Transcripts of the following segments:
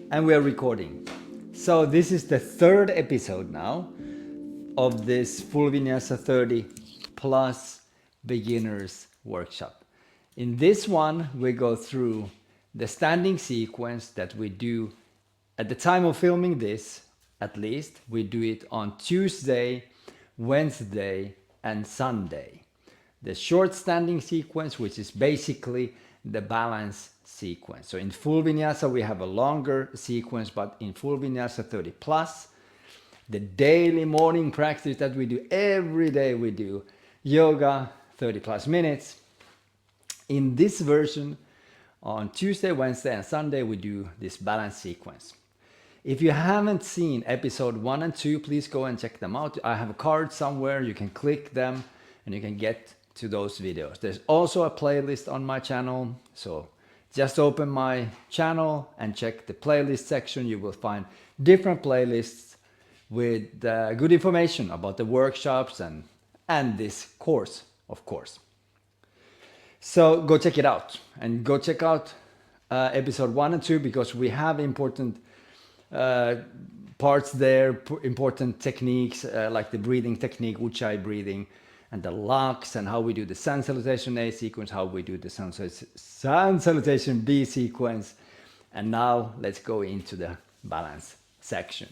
And we are recording. So this is the third episode now of this Full Vinyasa 30 plus beginners workshop. In this one, we go through the standing sequence that we do at the time of filming this, at least. We do it on Tuesday, Wednesday, and Sunday. The short standing sequence, which is basically the balance sequence. So in full vinyasa, we have a longer sequence, but in full vinyasa 30 plus, the daily morning practice that we do every day, we do yoga 30 plus minutes. In this version, on Tuesday, Wednesday, and Sunday, we do this balance sequence. If you haven't seen episode 1 and 2, please go and check them out. I have a card somewhere, you can click them and you can get to those videos. There's also a playlist on my channel, so just open my channel and check the playlist section. You will find different playlists with good information about the workshops and this course, of course. So go check it out and go check out episode 1 and 2 because we have important parts there, important techniques like the breathing technique, Ujjayi breathing, and the locks, and how we do the sun salutation A sequence, how we do the sun salutation B sequence. And now let's go into the balance section.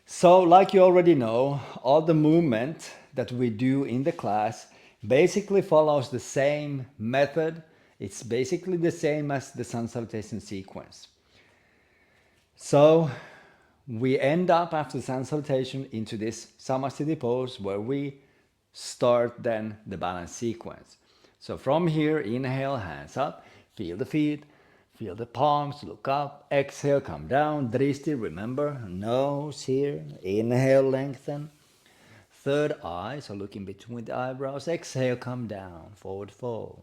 So like you already know, all the movement that we do in the class basically follows the same method. It's basically the same as the sun salutation sequence. So we end up after the sun salutation into this Samasthiti pose where we start then the balance sequence. So from here, inhale, hands up, feel the feet, feel the palms, look up, exhale, come down, dristi, remember, nose here, inhale, lengthen, third eye, so look in between the eyebrows, exhale, come down, forward fold.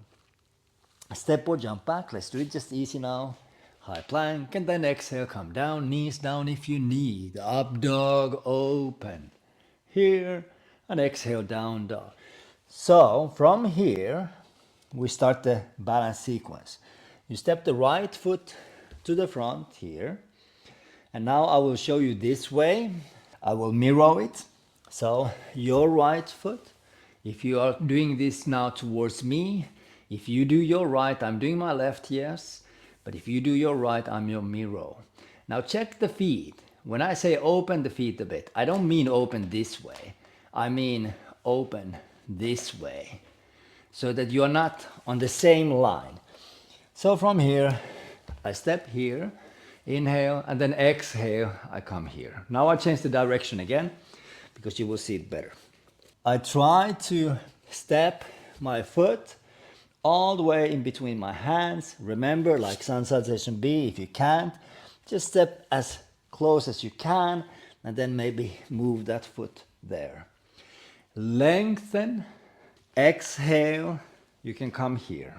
Step or jump back, let's do it just easy now. High plank, and then exhale, come down, knees down if you need, up dog, open, here, and exhale, down dog. So from here, we start the balance sequence. You step the right foot to the front here, and now I will show you this way. I will mirror it. So your right foot, if you are doing this now towards me, if you do your right, I'm doing my left, yes, but if you do your right, I'm your mirror. Now check the feet. When I say open the feet a bit, I don't mean open this way. I mean open this way, so that you are not on the same line. So from here, I step here, inhale, and then exhale, I come here. Now I change the direction again, because you will see it better. I try to step my foot all the way in between my hands. Remember, like sun salutation B, if you can't, just step as close as you can, and then maybe move that foot there. Lengthen, exhale, you can come here.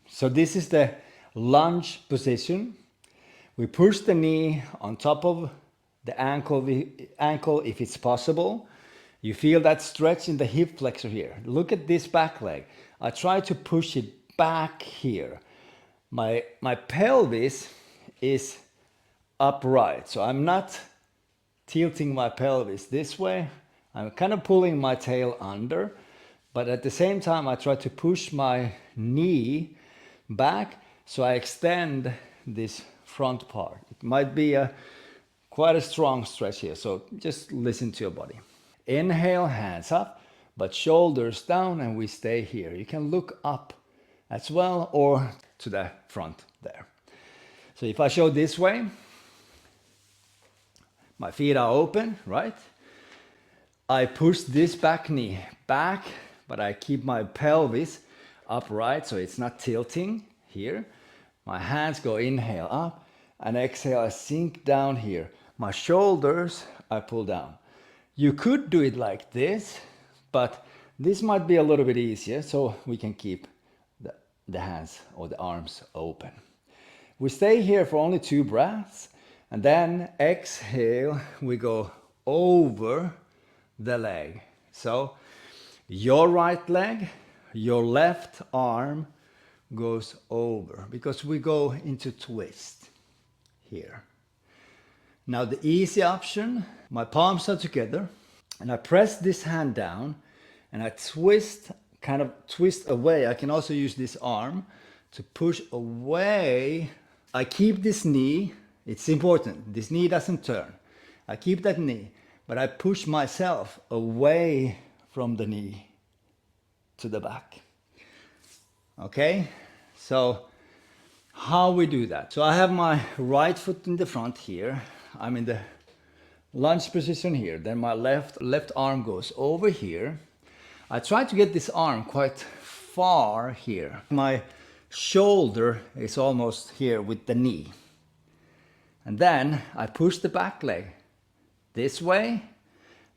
So this is the lunge position. We push the knee on top of the ankle if it's possible. You feel that stretch in the hip flexor here. Look at this back leg. I try to push it back here. My pelvis is upright, so I'm not tilting my pelvis this way. I'm kind of pulling my tail under, but at the same time I try to push my knee back so I extend this front part. It might be quite a strong stretch here, so just listen to your body. Inhale, hands up, but shoulders down, and we stay here. You can look up as well or to the front there. So if I show this way, my feet are open, right? I push this back knee back, but I keep my pelvis upright so it's not tilting here. My hands go inhale up and exhale, I sink down here. My shoulders I pull down. You could do it like this, but this might be a little bit easier so we can keep the hands or the arms open. We stay here for only 2 breaths, and then exhale, we go over the leg. So your right leg, your left arm goes over because we go into twist. here. Now the easy option, my palms are together and I press this hand down and I twist, kind of twist away. I can also use this arm to push away. I keep this knee, it's important, this knee doesn't turn. I keep that knee, but I push myself away from the knee to the back. Okay, so how we do that? So I have my right foot in the front here. I'm in the lunge position here. Then my left arm goes over here. I try to get this arm quite far here. My shoulder is almost here with the knee. And then I push the back leg this way.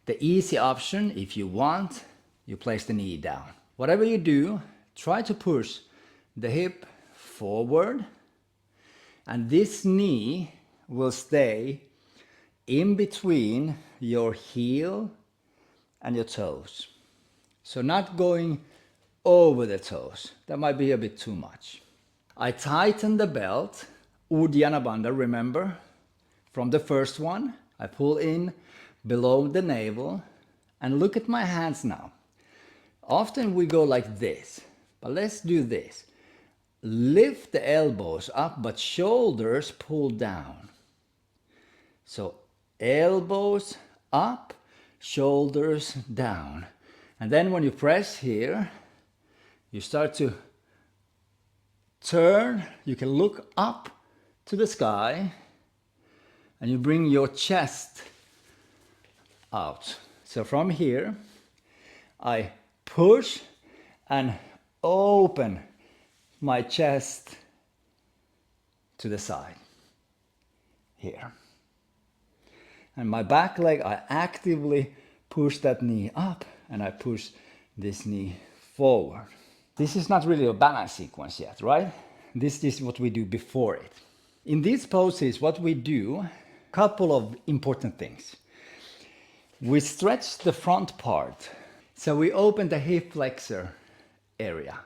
The easy option, if you want, you place the knee down. Whatever you do, try to push the hip forward, and this knee will stay in between your heel and your toes. So not going over the toes. That might be a bit too much. I tighten the belt, Uddiyana Bandha, remember? From the first one, I pull in below the navel and look at my hands now. Often we go like this, but let's do this. Lift the elbows up, but shoulders pull down. So elbows up, shoulders down. And then when you press here, you start to turn. You can look up to the sky and you bring your chest out. So from here, I push and open my chest to the side here. And my back leg, I actively push that knee up and I push this knee forward. This is not really a balance sequence yet, right? This is what we do before it. In these poses, what we do, a couple of important things. We stretch the front part. So we open the hip flexor area.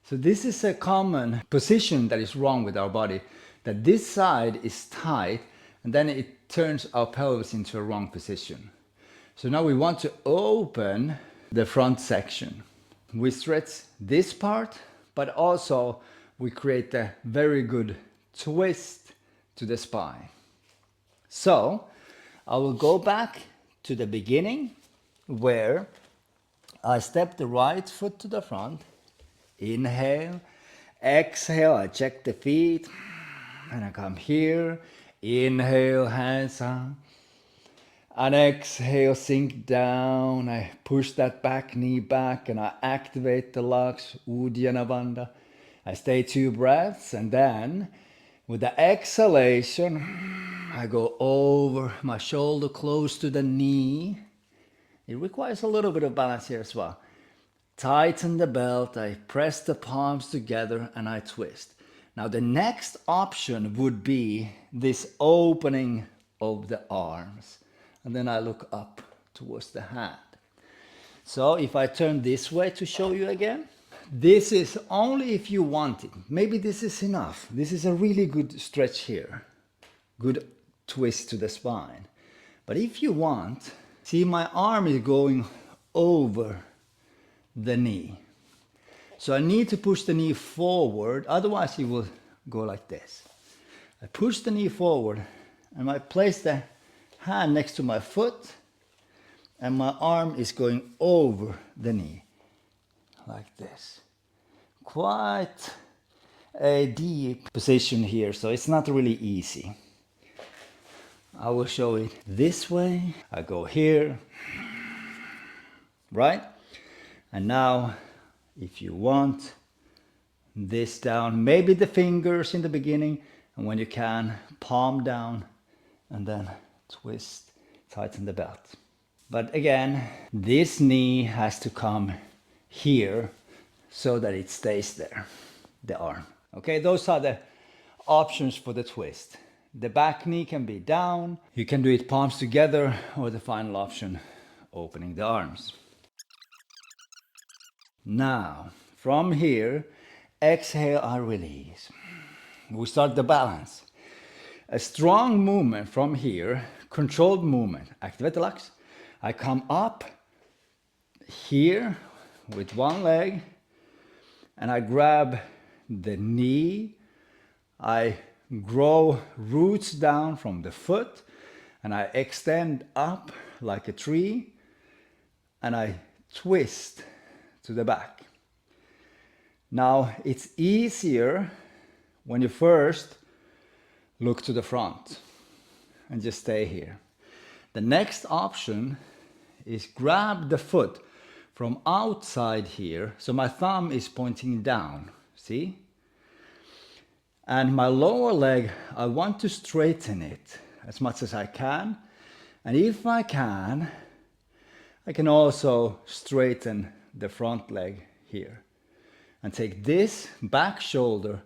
So this is a common position that is wrong with our body, that this side is tight and then it turns our pelvis into a wrong position. So now we want to open the front section. We stretch this part, but also we create a very good twist to the spine. So I will go back to the beginning where I step the right foot to the front, inhale, exhale, I check the feet, and I come here, inhale, hands on, and exhale, sink down, I push that back knee back and I activate the locks, Uddiyana Bandha. I stay 2 breaths and then with the exhalation, I go over my shoulder close to the knee. It requires a little bit of balance here as well. Tighten the belt, I press the palms together and I twist. Now the next option would be this opening of the arms. And then I look up towards the hand. So if I turn this way to show you again, this is only if you want it. Maybe this is enough. This is a really good stretch here. Good twist to the spine. But if you want, see my arm is going over the knee. So I need to push the knee forward, otherwise it will go like this. I push the knee forward and I place the hand next to my foot and my arm is going over the knee, like this. Quite a deep position here, so it's not really easy. I will show it this way. I go here, right? And now, if you want, this down, maybe the fingers in the beginning, and when you can, palm down, and then twist, tighten the belt. But again, this knee has to come here so that it stays there, the arm. Okay, those are the options for the twist. The back knee can be down, you can do it palms together, or the final option, opening the arms. Now, from here, exhale, I release. We start the balance. a strong movement from here, controlled movement. Activate the locks. I come up here with one leg and I grab the knee. I grow roots down from the foot and I extend up like a tree and I twist to the back. Now it's easier when you first look to the front and just stay here. The next option is grab the foot from outside here. So my thumb is pointing down, see? And my lower leg, I want to straighten it as much as I can. And if I can also straighten the front leg here. And take this back shoulder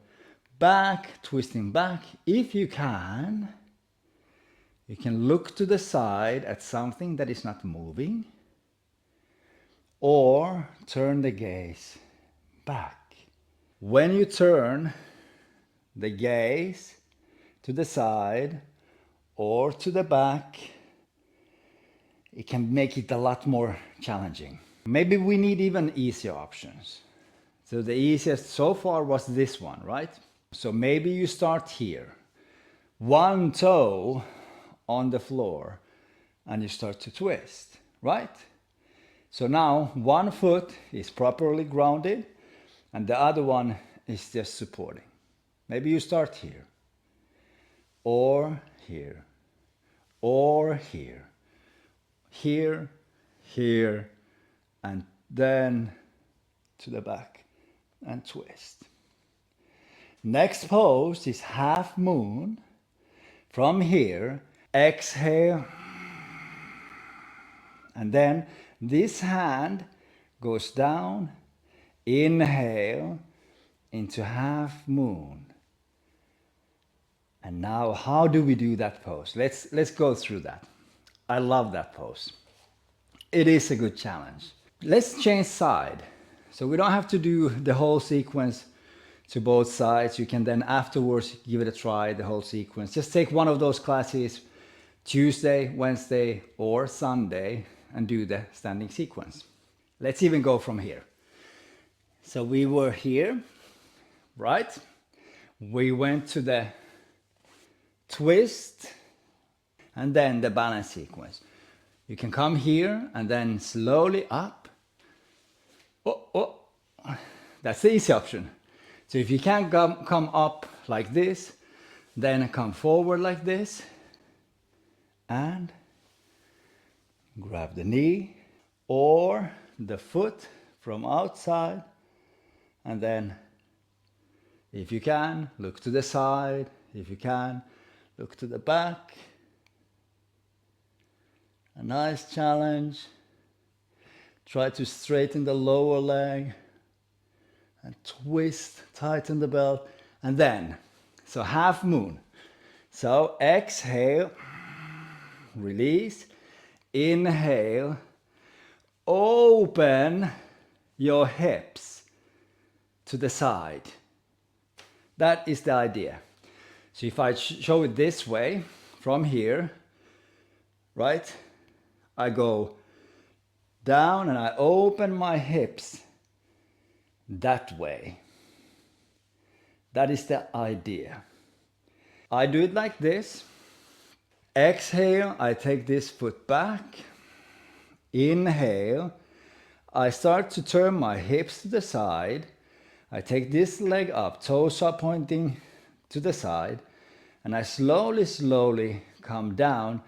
back, twisting back. If you can look to the side at something that is not moving, or turn the gaze back. When you turn the gaze to the side or to the back, it can make it a lot more challenging. Maybe we need even easier options. So the easiest so far was this one, right? So maybe you start here, one toe on the floor, and you start to twist, right? So now one foot is properly grounded and the other one is just supporting. Maybe you start here, or here, or here, here, here, and then to the back and twist. Next pose is half moon. From here, exhale, and then this hand goes down, inhale into half moon. And now how do we do that pose? Let's go through that. I love that pose. It is a good challenge. Let's change side. So we don't have to do the whole sequence to both sides. You can then afterwards give it a try, the whole sequence. Just take one of those classes, Tuesday, Wednesday, or Sunday, and do the standing sequence. Let's even go from here. So we were here, right? We went to the twist and then the balance sequence. You can come here and then slowly up. Oh, that's the easy option. So if you can't come up like this, then come forward like this and grab the knee or the foot from outside, and then if you can, look to the side. If you can, look to the back. A nice challenge. Try to straighten the lower leg and twist, tighten the belt, and then, so half moon. So exhale, release, inhale, open your hips to the side. That is the idea. So if I show it this way, from here, right? I go down and I open my hips that way. That is the idea. I do it like this. Exhale, I take this foot back. Inhale, I start to turn my hips to the side. I take this leg up, toes are pointing to the side, and I slowly come down.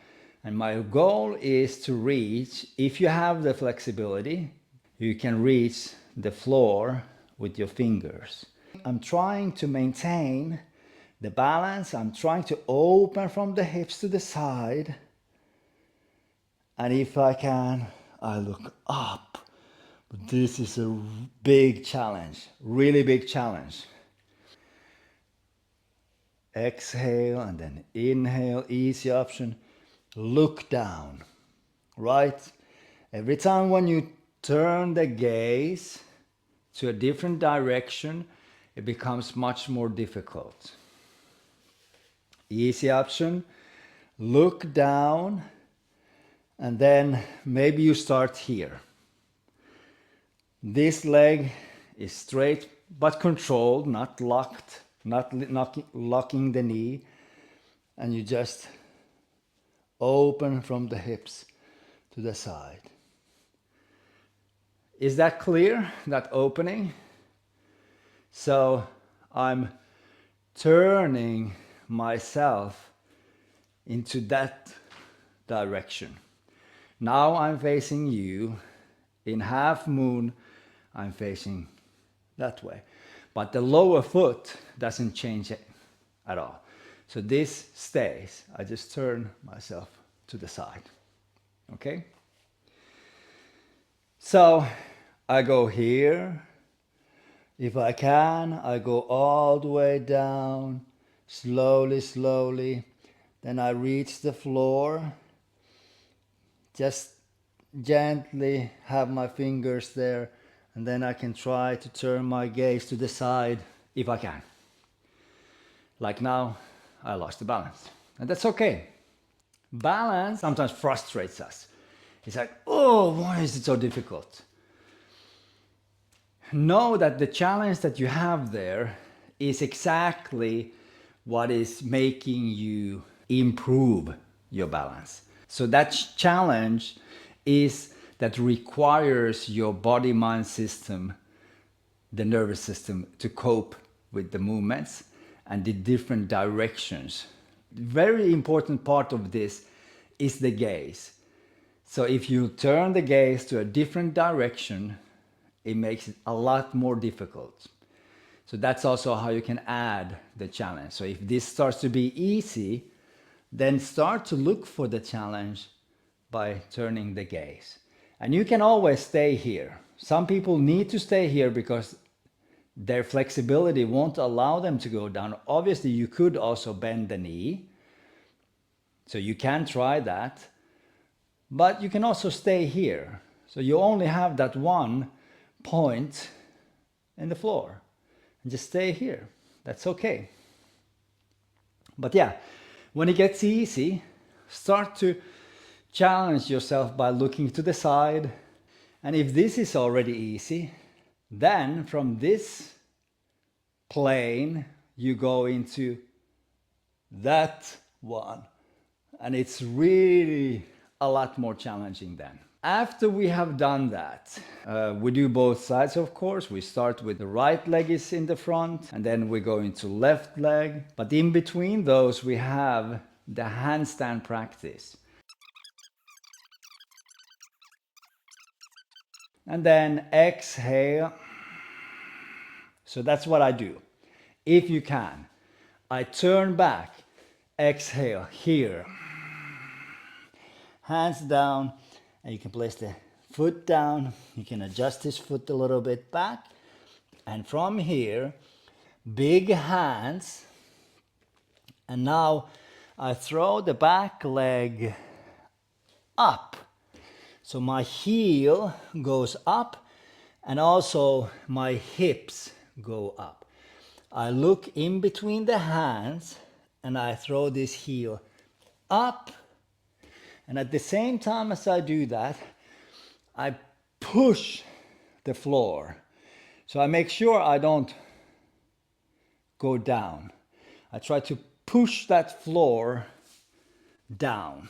And my goal is to reach, if you have the flexibility, you can reach the floor with your fingers. I'm trying to maintain the balance. I'm trying to open from the hips to the side. And if I can, I look up. But this is a big challenge, really big challenge. Exhale and then inhale, easy option. Look down, right? Every time when you turn the gaze to a different direction, it becomes much more difficult. Easy option. Look down, and then maybe you start here. This leg is straight but controlled, not locked, not locking the knee, and you just open from the hips to the side. Is that clear, that opening? So I'm turning myself into that direction. Now I'm facing you. In half moon, I'm facing that way. But the lower foot doesn't change it at all. So this stays. I just turn myself to the side. Okay? So I go here. If I can, I go all the way down, slowly, slowly. Then I reach the floor. Just gently have my fingers there, and then I can try to turn my gaze to the side if I can. Like now, I lost the balance. And that's okay. Balance sometimes frustrates us. It's like, oh, why is it so difficult? Know that the challenge that you have there is exactly what is making you improve your balance. So that challenge is that requires your body mind system, the nervous system, to cope with the movements and the different directions. Very important part of this is the gaze. So if you turn the gaze to a different direction, it makes it a lot more difficult. So that's also how you can add the challenge. So if this starts to be easy, then start to look for the challenge by turning the gaze. And you can always stay here. Some people need to stay here because their flexibility won't allow them to go down. Obviously, you could also bend the knee. So you can try that. But you can also stay here. So you only have that one point in the floor. And just stay here. That's okay. But yeah, when it gets easy, start to challenge yourself by looking to the side. And if this is already easy, then from this plane, you go into that one. And it's really a lot more challenging then. After we have done that, we do both sides, of course. We start with the right leg is in the front, and then we go into left leg. But in between those, we have the handstand practice. And then exhale. So that's what I do. If you can, I turn back, exhale here. Hands down, and you can place the foot down. You can adjust this foot a little bit back. And from here, big hands. And now I throw the back leg up. So my heel goes up and also my hips go up. I look in between the hands and I throw this heel up. And at the same time as I do that, I push the floor. So I make sure I don't go down. I try to push that floor down.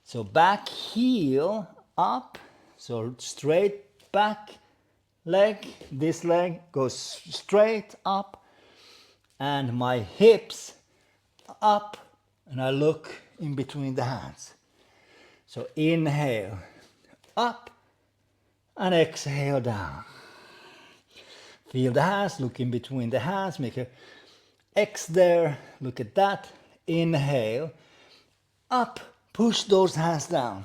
So back heel up, so straight back leg, this leg goes straight up, and my hips up, and I look in between the hands. So inhale, up, and exhale down. Feel the hands, look in between the hands, make a X there, look at that, inhale, up, push those hands down.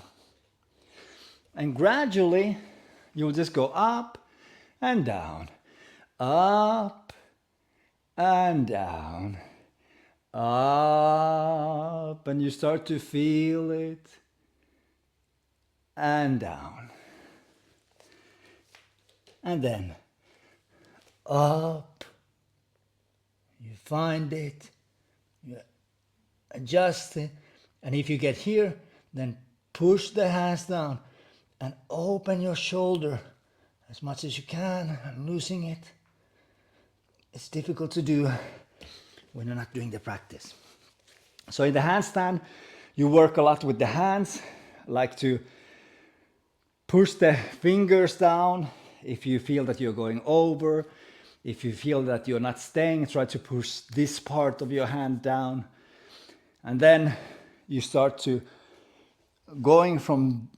And gradually, you'll just go up and down, up and down, up, and you start to feel it, and down. And then up, you find it, You adjust it, and if you get here, then push the hands down and open your shoulder as much as you can and losing it. It's difficult to do when you're not doing the practice. So in the handstand, you work a lot with the hands, like to push the fingers down. If you feel that you're going over, if you feel that you're not staying, try to push this part of your hand down. And then you start to going from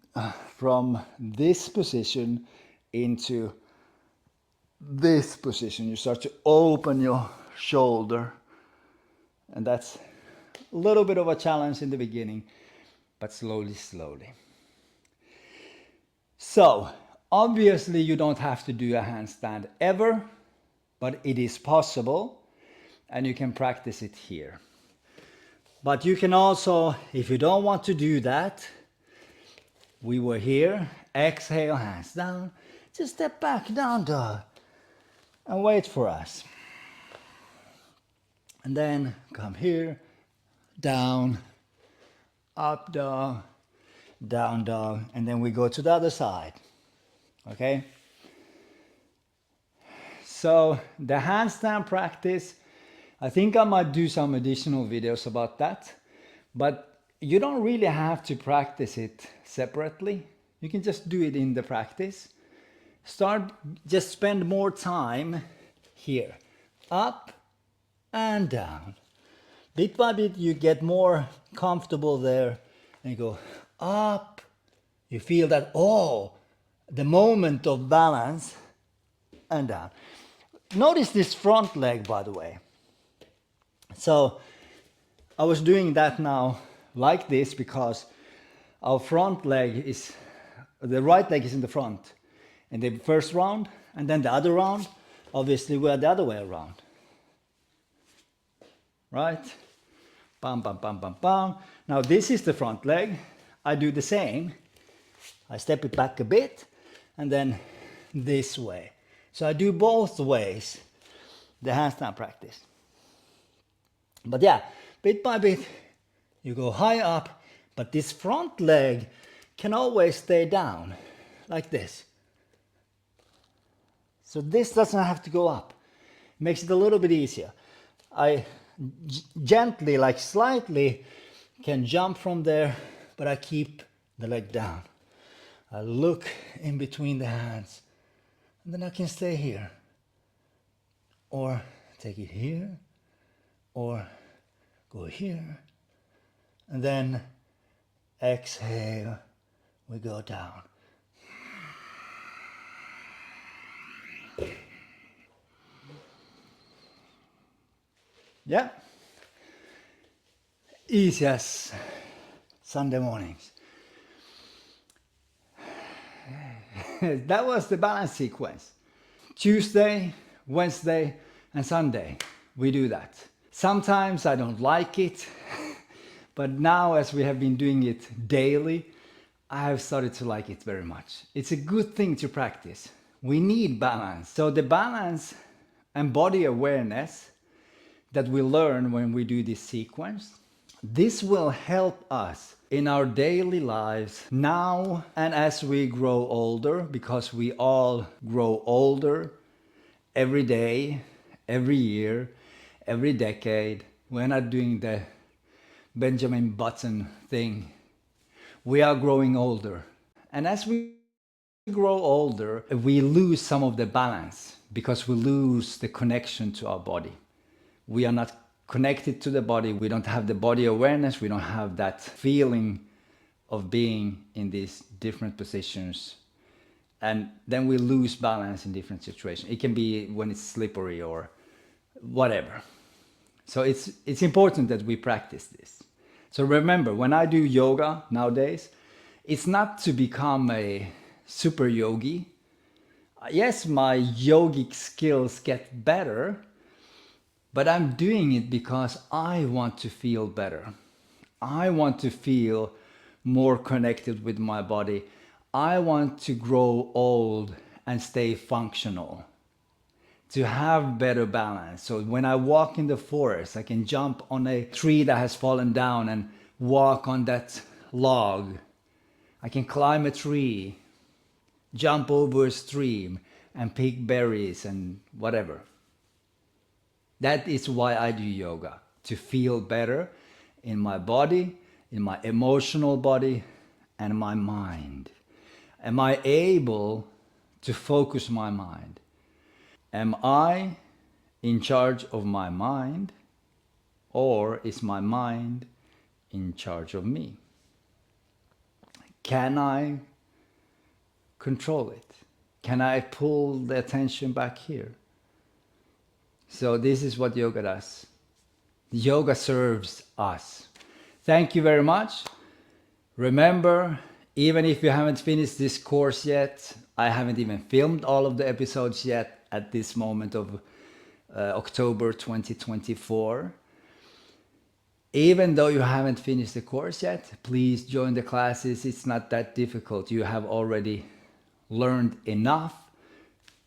this position into this position. You start to open your shoulder, and that's a little bit of a challenge in the beginning, but slowly. So obviously you don't have to do a handstand ever, but it is possible, and you can practice it here. But you can also, if you don't want to do that, we were here, exhale, hands down, just step back, down dog, and wait for us. And then come here, down, up dog, down dog, and then we go to the other side, okay? So the handstand practice, I think I might do some additional videos about that, but you don't really have to practice it separately. You can just do it in the practice. Just spend more time here, up and down. Bit by bit you get more comfortable there, and you go up. You feel that, oh, the moment of balance, and down. Notice this front leg, by the way. So I was doing that now like this because our front leg is, the right leg is in the front in the first round, and then the other round, obviously we're the other way around. Right? Bam, bam, bam, bam, bam. Now this is the front leg. I do the same. I step it back a bit, and then this way. So I do both ways, the handstand practice. But yeah, bit by bit, you go high up, but this front leg can always stay down, like this. So this doesn't have to go up. It makes it a little bit easier. I gently, like slightly, can jump from there, but I keep the leg down. I look in between the hands, and then I can stay here, or take it here, or go here, and then exhale, we go down. Yeah, easy as Sunday mornings. That was the balance sequence. Tuesday, Wednesday, and Sunday, we do that. Sometimes I don't like it, but now as we have been doing it daily, I have started to like it very much. It's a good thing to practice. We need balance. So the balance and body awareness that we learn when we do this sequence, this will help us in our daily lives now and as we grow older, because we all grow older every day, every year, every decade. We're not doing the Benjamin Button thing. We are growing older. And as we grow older, we lose some of the balance because we lose the connection to our body. We are not connected to the body. We don't have the body awareness. We don't have that feeling of being in these different positions. And then we lose balance in different situations. It can be when it's slippery or whatever. So it's important that we practice this. So remember, when I do yoga nowadays, it's not to become a super yogi. Yes, my yogic skills get better, but I'm doing it because I want to feel better. I want to feel more connected with my body. I want to grow old and stay functional. to have better balance. So when I walk in the forest, I can jump on a tree that has fallen down and walk on that log. I can climb a tree, jump over a stream and pick berries and whatever. That is why I do yoga, to feel better in my body, in my emotional body, and my mind. Am I able to focus my mind? Am I in charge of my mind, or is my mind in charge of me? Can I control it? Can I pull the attention back here? So this is what yoga does. Yoga serves us. Thank you very much. Remember, even if you haven't finished this course yet, I haven't even filmed all of the episodes yet at this moment of October 2024. Even though you haven't finished the course yet, please join the classes. It's not that difficult. You have already learned enough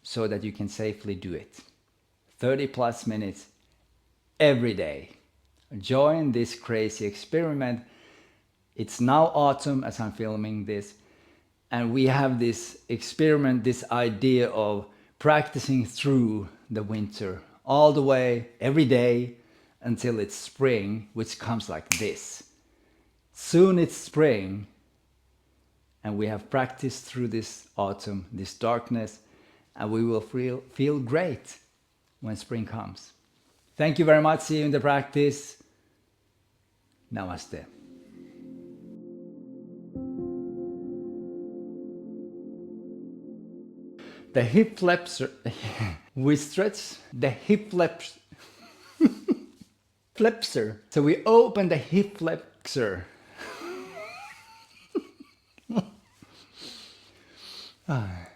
so that you can safely do it. 30 plus minutes every day. Join this crazy experiment. It's now autumn as I'm filming this, and we have this experiment, this idea of practicing through the winter all the way every day until it's spring, which comes like this. Soon it's spring, and we have practiced through this autumn, this darkness, and we will feel great when spring comes. Thank you very much. See you in the practice. Namaste. The hip flexor. We stretch the hip flexor. So we open the hip flexor. Ah.